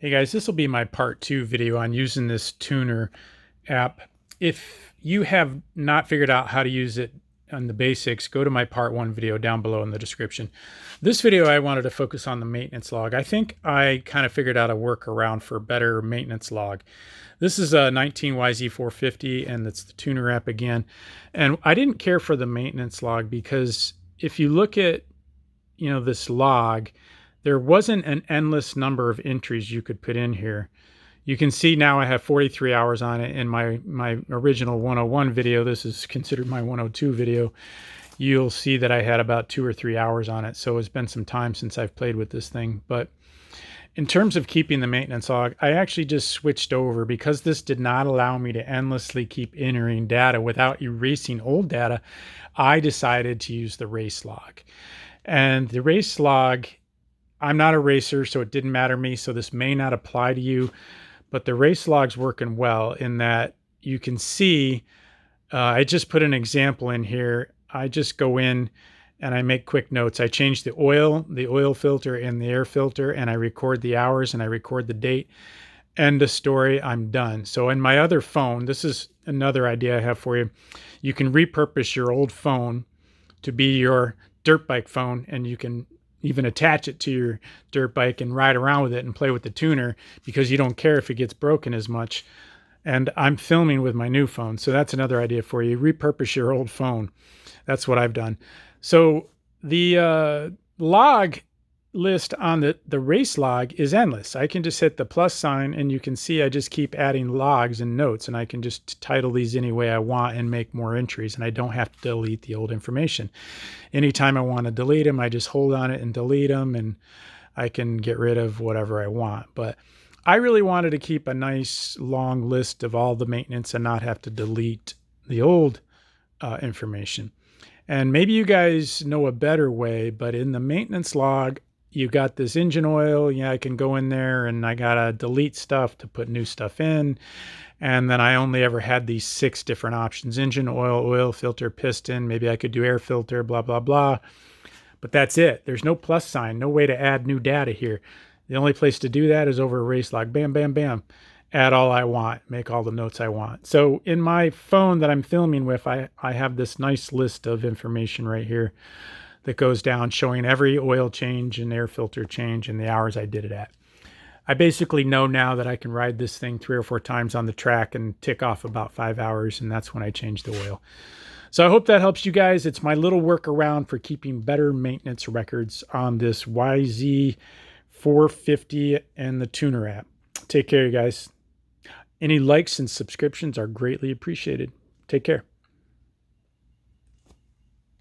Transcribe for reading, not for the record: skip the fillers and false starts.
Hey guys, this will be my part 2 video on using this tuner app. If you have not figured out how to use it on the basics, go to my part 1 video down below in the description. This video I wanted to focus on the maintenance log. I think I kind of figured out a workaround for better maintenance log. This is a 19YZ450 and it's the tuner app again. And I didn't care for the maintenance log because if you look at this log, there wasn't an endless number of entries you could put in here. You can see now I have 43 hours on it. In my original 101 video, this is considered my 102 video, you'll see that I had about 2 or 3 hours on it. So it's been some time since I've played with this thing. But in terms of keeping the maintenance log, I actually just switched over because this did not allow me to endlessly keep entering data without erasing old data. I decided to use the race log. And the race log, I'm not a racer, so it didn't matter to me. So this may not apply to you, but the race log's working well in that you can see, I just put an example in here. I just go in and I make quick notes. I change the oil filter and the air filter, and I record the hours and I record the date. End of story, I'm done. So in my other phone, this is another idea I have for you. You can repurpose your old phone to be your dirt bike phone, and you can even attach it to your dirt bike and ride around with it and play with the tuner because you don't care if it gets broken as much. And I'm filming with my new phone. So that's another idea for you. Repurpose your old phone. That's what I've done. So the log list on the race log is endless. I can just hit the plus sign and you can see I just keep adding logs and notes, and I can just title these any way I want and make more entries, and I don't have to delete the old information. Anytime I want to delete them, I just hold on it and delete them, and I can get rid of whatever I want. But I really wanted to keep a nice long list of all the maintenance and not have to delete the old information. And maybe you guys know a better way, but in the maintenance log, you got this engine oil. Yeah, I can go in there and I gotta delete stuff to put new stuff in. And then I only ever had these 6 different options: engine oil, oil filter, piston. Maybe I could do air filter, blah, blah, blah. But that's it. There's no plus sign, no way to add new data here. The only place to do that is over a race log. Bam, bam, bam. Add all I want, make all the notes I want. So in my phone that I'm filming with, I have this nice list of information right here that goes down showing every oil change and air filter change and the hours I did it at. I basically know now that I can ride this thing 3 or 4 times on the track and tick off about 5 hours, and that's when I change the oil. So I hope that helps you guys. It's my little workaround for keeping better maintenance records on this YZ450 and the tuner app. Take care, you guys. Any likes and subscriptions are greatly appreciated. Take care.